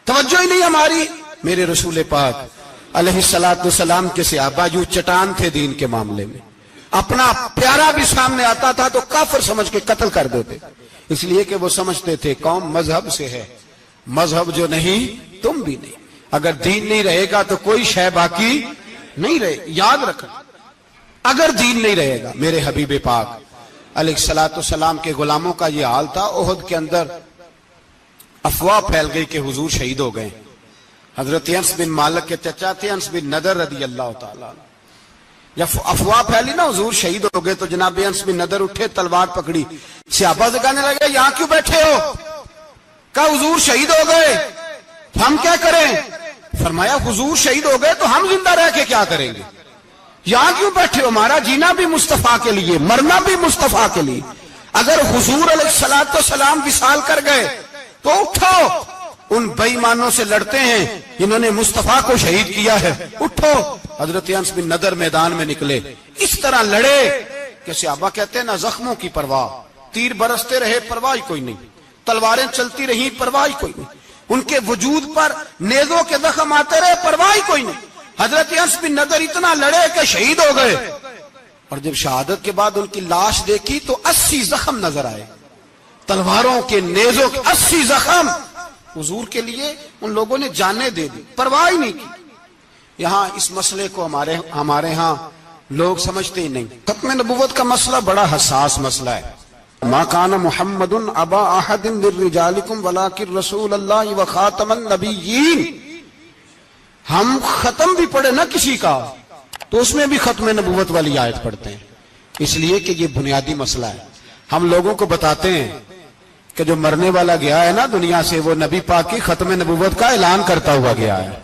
توجہ ہی نہیں ہماری۔ میرے رسول پاک علیہ الصلوۃ والسلام کے صحابہ جو چٹان تھے دین کے معاملے میں، اپنا پیارا بھی سامنے آتا تھا تو کافر سمجھ کے قتل کر دیتے، اس لیے کہ وہ سمجھتے تھے قوم مذہب سے ہے، مذہب جو نہیں تم بھی نہیں، اگر دین نہیں رہے گا تو کوئی شے باقی نہیں رہے، یاد رکھنا، اگر دین نہیں رہے گا۔ میرے حبیب پاک علیہ الصلوۃ والسلام کے غلاموں کا یہ حال تھا۔ احد کے اندر افواہ پھیل گئی کہ حضور شہید ہو گئے، حضرت انس بن مالک کے چچا تھے انس بن نضر رضی اللہ تعالیٰ عنہ، جب افواہ پھیلی نا حضور شہید ہو گئے تو جناب انس بن نضر اٹھے، تلوار پکڑی، صحابہ سے کہنے لگے یہاں کیوں بیٹھے ہو؟ کہا حضور شہید ہو گئے، ہم کیا کریں؟ فرمایا حضور شہید ہو گئے تو ہم زندہ رہ کے کیا کریں گے؟ یہاں کیوں بیٹھے ہو؟ ہمارا جینا بھی مصطفیٰ کے لیے، مرنا بھی مصطفیٰ کے لیے، اگر حضور علیہ الصلوۃ والسلام وصال کر گئے تو اٹھو، ان بے ایمانوں سے لڑتے ہیں جنہوں نے مصطفیٰ کو شہید کیا ہے، اٹھو۔ حضرت انس بن نضر میدان میں نکلے، اس طرح لڑے کہ صحابہ کہتے ہیں نہ زخموں کی پرواہ، تیر برستے رہے پرواہ کوئی نہیں، تلواریں چلتی رہی پرواہ کوئی نہیں، ان کے وجود پر نیزوں کے زخم آتے رہے پرواہ کوئی نہیں۔ حضرت انس بن نضر اتنا لڑے کہ شہید ہو گئے، اور جب شہادت کے بعد ان کی لاش دیکھی تو 80 زخم نظر آئے، تلواروں کے، نیزوں کے 80 زخم۔ حضور کے لیے ان لوگوں نے جانیں دے دی، پرواہ ہی نہیں کی۔ یہاں اس مسئلے کو ہمارے ہاں لوگ سمجھتے ہی نہیں۔ ختم نبوت کا مسئلہ بڑا حساس مسئلہ ہے۔ ما کان محمد ابا احد من رجالکم ولکن رسول اللہ وخاتم النبیین۔ ہم ختم بھی پڑھے نا کسی کا تو اس میں بھی ختم نبوت والی آیت پڑھتے ہیں، اس لیے کہ یہ بنیادی مسئلہ ہے۔ ہم لوگوں کو بتاتے ہیں کہ جو مرنے والا گیا ہے نا دنیا سے، وہ نبی پاک کی ختم نبوت کا اعلان کرتا ہوا گیا ہے۔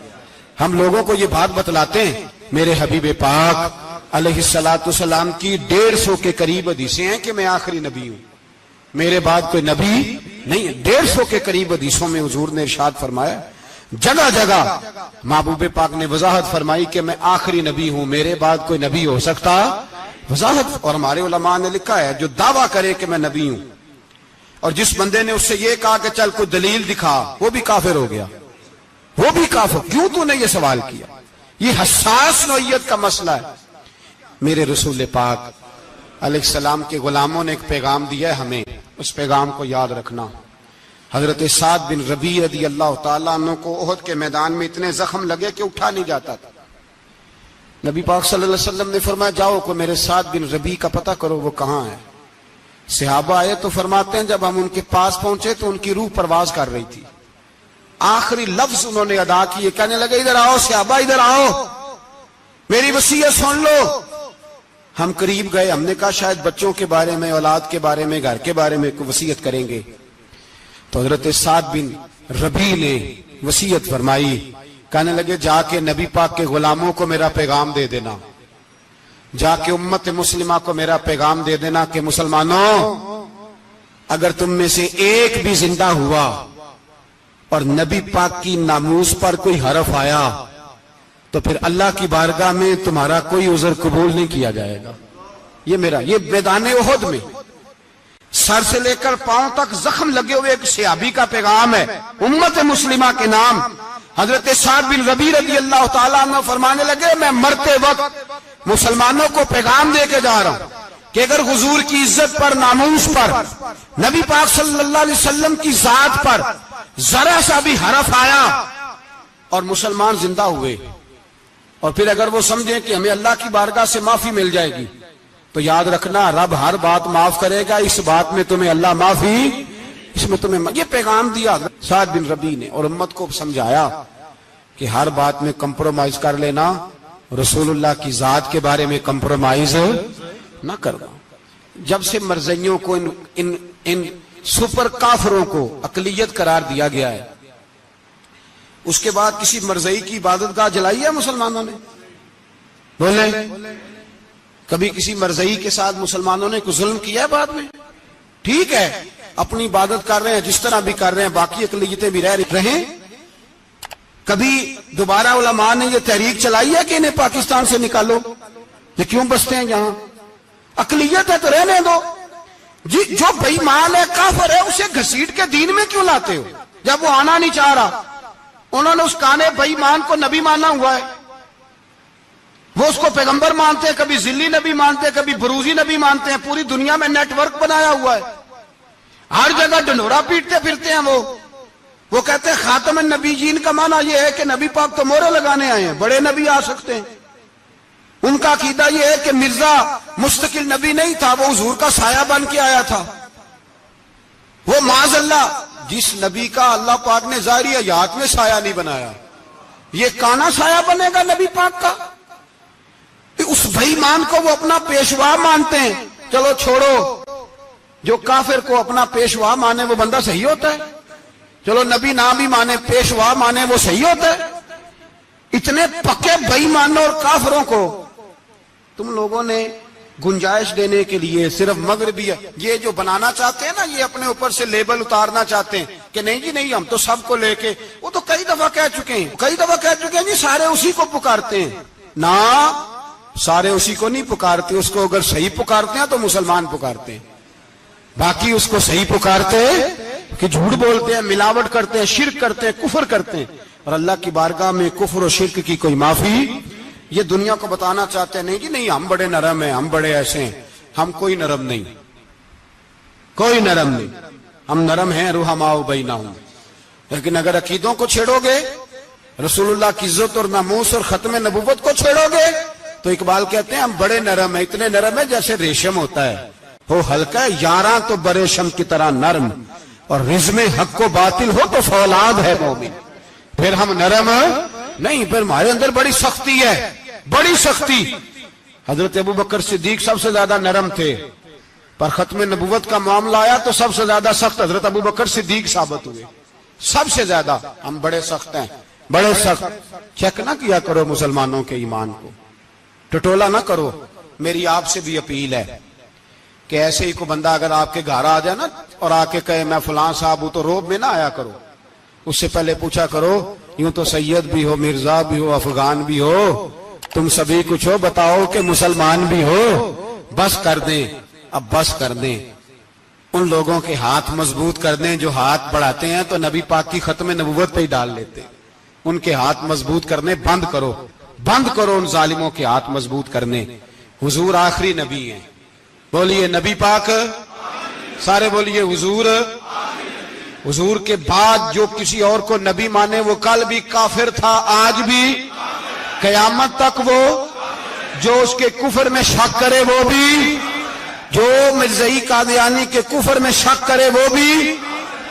ہم لوگوں کو یہ بات بتلاتے ہیں، میرے حبیب پاک علیہ الصلوۃ والسلام کی 150 کے قریب حدیثیں ہیں کہ میں آخری نبی ہوں، میرے بعد کوئی نبی نہیں ہے۔ 150 کے قریب حدیثوں میں حضور نے ارشاد فرمایا، جگہ جگہ محبوب پاک نے وضاحت فرمائی کہ میں آخری نبی ہوں، میرے بعد کوئی نبی ہو سکتا، وضاحت۔ اور ہمارے علماء نے لکھا ہے جو دعویٰ کرے کہ میں نبی ہوں، اور جس بندے نے اس سے یہ کہا کہ چل کوئی دلیل دکھا، وہ بھی کافر ہو گیا، وہ بھی کافر۔ کیوں تو نے یہ سوال کیا؟ یہ حساس نوعیت کا مسئلہ ہے۔ میرے رسول پاک علیہ السلام کے غلاموں نے ایک پیغام دیا ہے ہمیں، اس پیغام کو یاد رکھنا۔ حضرت سعد بن ربیع رضی اللہ تعالیٰ عنہ کو احد کے میدان میں اتنے زخم لگے کہ اٹھا نہیں جاتا تھا۔ نبی پاک صلی اللہ علیہ وسلم نے فرمایا جاؤ کو میرے سعد بن ربیع کا پتہ کرو وہ کہاں ہے۔ صحابہ آئے تو فرماتے ہیں جب ہم ان کے پاس پہنچے تو ان کی روح پرواز کر رہی تھی، آخری لفظ انہوں نے ادا کیے، کہنے لگے ادھر آؤ صحابہ ادھر آؤ، میری وصیت سن لو۔ ہم قریب گئے، ہم نے کہا شاید بچوں کے بارے میں، اولاد کے بارے میں، گھر کے بارے میں کوئی وصیت کریں گے۔ تو حضرت سعد بن ربیع نے وصیت فرمائی، کہنے لگے جا کے نبی پاک کے غلاموں کو میرا پیغام دے دینا، جا کے امت مسلمہ کو میرا پیغام دے دینا کہ مسلمانوں اگر تم میں سے ایک بھی زندہ ہوا اور نبی پاک کی ناموس پر کوئی حرف آیا تو پھر اللہ کی بارگاہ میں تمہارا کوئی عذر قبول نہیں کیا جائے گا۔ یہ میدان احد میں سر سے لے کر پاؤں تک زخم لگے ہوئے ایک صحابی کا پیغام ہے امت مسلمہ کے نام۔ حضرت سعد بن ربیع رضی اللہ تعالیٰ عنہ فرمانے لگے میں مرتے وقت مسلمانوں کو پیغام دے کے جا رہا ہوں کہ اگر حضور کی عزت پر، ناموس پر، نبی پاک صلی اللہ علیہ وسلم کی ذات پر ذرا سا بھی حرف آیا اور مسلمان زندہ ہوئے، اور پھر اگر وہ سمجھیں کہ ہمیں اللہ کی بارگاہ سے معافی مل جائے گی، تو یاد رکھنا رب ہر بات معاف کرے گا، اس بات میں تمہیں اللہ معافی، اس میں تمہیں یہ پیغام دیا سعد بن ربیع نے، اور امت کو سمجھایا کہ ہر بات میں کمپرومائز کر لینا، رسول اللہ کی ذات کے بارے میں کمپرومائز نہ کرنا۔ جب سے مرزائیوں کو ان سپر کافروں کو اقلیت قرار دیا گیا ہے، اس کے بعد کسی مرزائی کی عبادت گاہ جلائی ہے مسلمانوں نے؟ بولے کبھی کسی مرزائی کے ساتھ مسلمانوں نے کوئی ظلم کیا ہے بعد میں؟ ٹھیک ہے اپنی عبادت کر رہے ہیں جس طرح بھی کر رہے ہیں، باقی اقلیتیں بھی رہیں۔ کبھی دوبارہ علماء نے یہ تحریک چلائی ہے کہ انہیں پاکستان سے نکالو، یہ کیوں بستے ہیں یہاں؟ اقلیت ہے تو رہنے دو۔ جو بے ایمان ہے، کافر ہے، اسے گھسیٹ کے دین میں کیوں لاتے ہو جب وہ آنا نہیں چاہ رہا؟ انہوں نے اس کانے بے ایمان کو نبی مانا ہوا ہے، وہ اس کو پیغمبر مانتے ہیں، کبھی ذلی نبی مانتے ہیں، کبھی بروزی نبی مانتے ہیں، پوری دنیا میں نیٹ ورک بنایا ہوا ہے، ہر جگہ ڈنڈورا پیٹتے پھرتے ہیں۔ وہ کہتے ہیں خاتم النبیین کا معنی یہ ہے کہ نبی پاک تو مورے لگانے آئے ہیں، بڑے نبی آ سکتے ہیں۔ ان کا عقیدہ یہ ہے کہ مرزا مستقل نبی نہیں تھا، وہ حضور کا سایہ بن کے آیا تھا۔ وہ معاذ اللہ جس نبی کا اللہ پاک نے ظاہری حیات میں سایہ نہیں بنایا، یہ کانا سایہ بنے گا نبی پاک کا؟ اس بے ایمان کو وہ اپنا پیشوا مانتے ہیں۔ چلو چھوڑو، جو کافر کو اپنا پیشوا مانے وہ بندہ صحیح ہوتا ہے؟ چلو نبی نہ بھی مانے، پیشوا مانے، وہ صحیح ہوتا ہے؟ اتنے پکے بے ایمانوں اور کافروں کو تم لوگوں نے گنجائش دینے کے لیے صرف مغربی یہ جو بنانا چاہتے ہیں نا، یہ اپنے اوپر سے لیبل اتارنا چاہتے ہیں کہ نہیں جی نہیں، ہم تو سب کو لے کے، وہ تو کئی دفعہ کہہ چکے ہیں جی سارے اسی کو پکارتے ہیں۔ نہ، سارے اسی کو نہیں پکارتے، اس کو اگر صحیح پکارتے ہیں تو مسلمان پکارتے ہیں، باقی اس کو صحیح پکارتے کہ جھوٹ بولتے ہیں، ملاوٹ کرتے ہیں، شرک کرتے ہیں، کفر کرتے ہیں، اور اللہ کی بارگاہ میں کفر و شرک کی کوئی معافی۔ یہ دنیا کو بتانا چاہتے ہیں نہیں جی نہیں، ہم بڑے نرم ہیں، ہم بڑے ایسے ہیں۔ ہم کوئی نرم نہیں، کوئی نرم نہیں، ہم نرم ہیں رحماء بینہم۔ لیکن اگر عقیدوں کو چھیڑو گے، رسول اللہ کی عزت اور ناموس اور ختم نبوت کو چھیڑو گے، تو اقبال کہتے ہیں ہم بڑے نرم ہیں، اتنے نرم ہیں جیسے ریشم ہوتا ہے، ہو ہلکا ہے یاراں تو بریشم کی طرح نرم، اور رزم حق و باطل ہو تو فولاد ہے مومن۔ پھر ہم نرم نہیں، پھر ہمارے اندر بڑی سختی ہے، بڑی سختی۔ حضرت ابوبکر صدیق سب سے زیادہ نرم تھے، پر ختم نبوت کا معاملہ آیا تو سب سے زیادہ سخت حضرت ابوبکر صدیق ثابت ہوئے، سب سے زیادہ۔ ہم بڑے سخت ہیں، بڑے سخت۔ چیک نہ کیا کرو مسلمانوں کے ایمان کو، ٹٹولا نہ کرو۔ میری آپ سے بھی اپیل ہے کہ ایسے ہی کو بندہ اگر آپ کے گھر آ جائے نا اور آ کے کہے میں فلاں صاحب ہوں، تو روب میں نہ آیا کرو، اس سے پہلے پوچھا کرو یوں تو سید بھی ہو، مرزا بھی ہو، افغان بھی ہو، تم سبھی کچھ ہو، بتاؤ کہ مسلمان بھی ہو۔ بس کر دیں، اب بس کر دیں، ان لوگوں کے ہاتھ مضبوط کر دیں جو ہاتھ بڑھاتے ہیں تو نبی پاک کی ختم نبوت پہ ہی ڈال لیتے، ان کے ہاتھ مضبوط کرنے بند کرو، بند کرو ان ظالموں کے ہاتھ مضبوط کرنے۔ حضور آخری نبی ہیں، بولیے نبی پاک سارے بولیے حضور. حضور کے بعد جو کسی اور کو نبی مانے وہ کل بھی کافر تھا، آج بھی، قیامت تک وہ. جو اس کے کفر میں شک کرے وہ بھی، جو مرزائی قادیانی کے کفر میں شک کرے وہ بھی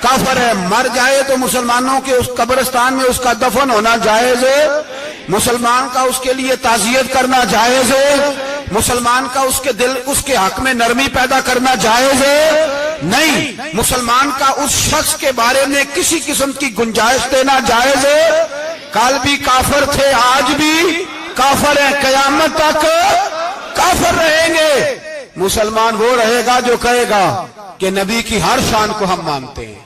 کافر ہے. مر جائے تو مسلمانوں کے اس قبرستان میں اس کا دفن ہونا جائز ہے، مسلمان کا اس کے لیے تعزیت کرنا جائز ہے، مسلمان کا اس کے دل اس کے حق میں نرمی پیدا کرنا جائز ہے. نہیں، مسلمان کا اس شخص کے بارے میں کسی قسم کی گنجائش دینا جائز ہے. کل بھی کافر تھے، آج بھی کافر ہیں، قیامت تک کافر رہیں گے. مسلمان وہ رہے گا جو کہے گا کہ نبی کی ہر شان کو ہم مانتے ہیں،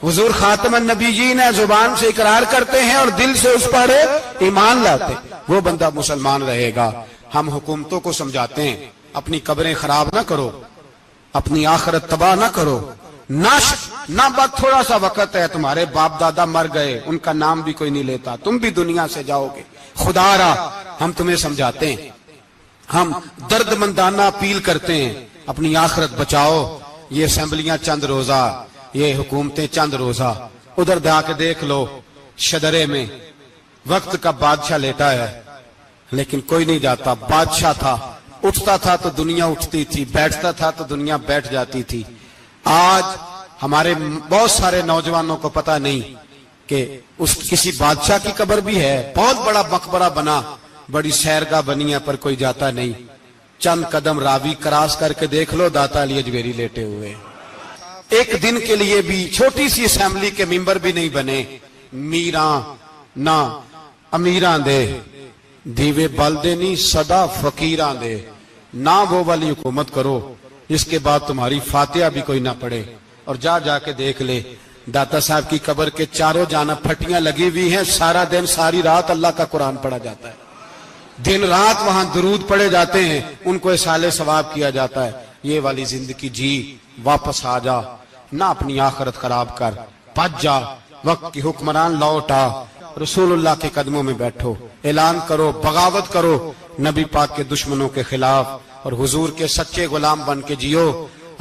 حضور خاتم النبیین ہے، زبان سے اقرار کرتے ہیں اور دل سے اس پر ایمان لاتے، وہ بندہ مسلمان رہے گا. ہم حکومتوں کو سمجھاتے ہیں اپنی قبریں خراب نہ کرو، اپنی آخرت تباہ نہ کرو، نہ بس تھوڑا سا وقت ہے، تمہارے باپ دادا مر گئے، ان کا نام بھی کوئی نہیں لیتا، تم بھی دنیا سے جاؤ گے. خدا را ہم تمہیں سمجھاتے ہیں، ہم درد مندانہ اپیل کرتے ہیں، اپنی آخرت بچاؤ. یہ اسمبلیاں چند روزہ، یہ حکومتیں چند روزہ. ادھر جا کے دیکھ لو شدرے میں وقت کا بادشاہ لیٹا ہے، لیکن کوئی نہیں جاتا. بادشاہ تھا، اٹھتا تھا تو دنیا اٹھتی تھی، بیٹھتا تھا تو دنیا بیٹھ جاتی تھی. آج ہمارے بہت سارے نوجوانوں کو پتہ نہیں کہ اس کسی بادشاہ کی قبر بھی ہے. بہت بڑا مقبرہ بنا، بڑی سیرگاہ بنی ہے، پر کوئی جاتا نہیں. چند قدم راوی کراس کر کے دیکھ لو، داتا علی اجمیری لیٹے ہوئے. ایک دن کے لیے بھی چھوٹی سی اسمبلی کے ممبر بھی نہیں بنے. میراں نہ امیراں دے دیوے بلدے نہیں صدا فقیراں دے. نہ وہ والی حکومت کرو جس کے بعد تمہاری فاتحہ بھی کوئی نہ پڑھے. اور جا کے دیکھ لے داتا صاحب کی قبر کے چاروں جانب پھٹیاں لگی ہوئی ہیں، سارا دن ساری رات اللہ کا قرآن پڑھا جاتا ہے، دن رات وہاں درود پڑھے جاتے ہیں، ان کو اصالہ ثواب کیا جاتا ہے. یہ والی زندگی جی، واپس آ جا، نہ اپنی آخرت خراب کر، بچ جا، وقت کی حکمران لوٹ آ، رسول اللہ کے قدموں میں بیٹھو، اعلان کرو، بغاوت کرو نبی پاک کے دشمنوں کے خلاف، اور حضور کے سچے غلام بن کے جیو.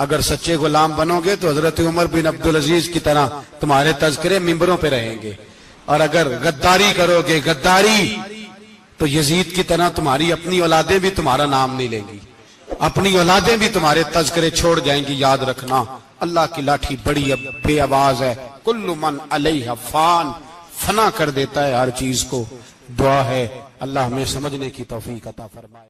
اگر سچے غلام بنو گے تو حضرت عمر بن عبدالعزیز کی طرح تمہارے تذکرے ممبروں پہ رہیں گے، اور اگر غداری کرو گے، غداری، تو یزید کی طرح تمہاری اپنی اولادیں بھی تمہارا نام نہیں لیں گی، اپنی اولادیں بھی تمہارے تذکرے چھوڑ جائیں گی. یاد رکھنا اللہ کی لاٹھی بڑی بے آواز ہے، کل من علیہ فان، فنا کر دیتا ہے ہر چیز کو. دعا ہے اللہ ہمیں سمجھنے کی توفیق عطا فرمائے.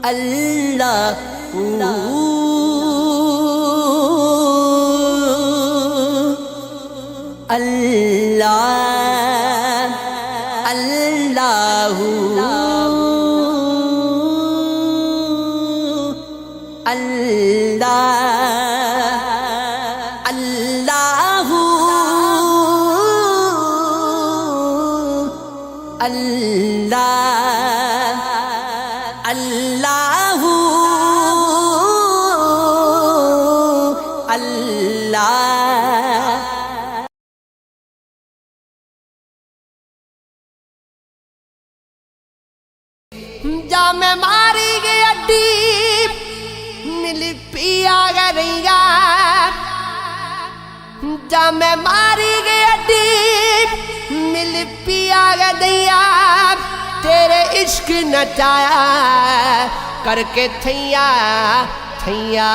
اللہ اللہ اللہ اللہ اللہ اللہ اللہ اللہ. جا میں ماری گئی اڈی مل پیا گریا، جا میں ماری گئی اڈی مل پیا گدیا، تیرے عشق نچایا کر کے تھیا تھیا.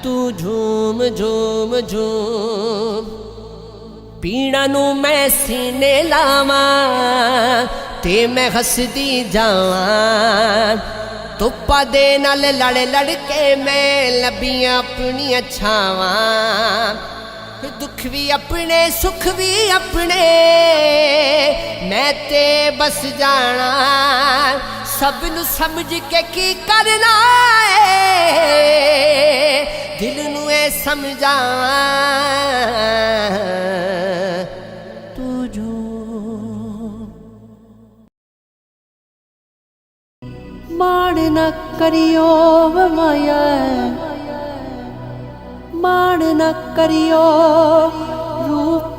تو جھوم جھوم جھوم پیڑا نو میں سینے لاواں تے میں ہسدی جاواں، تپا دے نال لڑ لڑ کے میں لبیاں اپنی چھاواں. دکھ بھی اپنے سکھ بھی اپنے میں تے بس جانا، سب نو سمجھ کے کی کرنا ہے دل نو اے سمجھاواں. تو جو مان نہ کریو مایا، مان نہ کریو روپ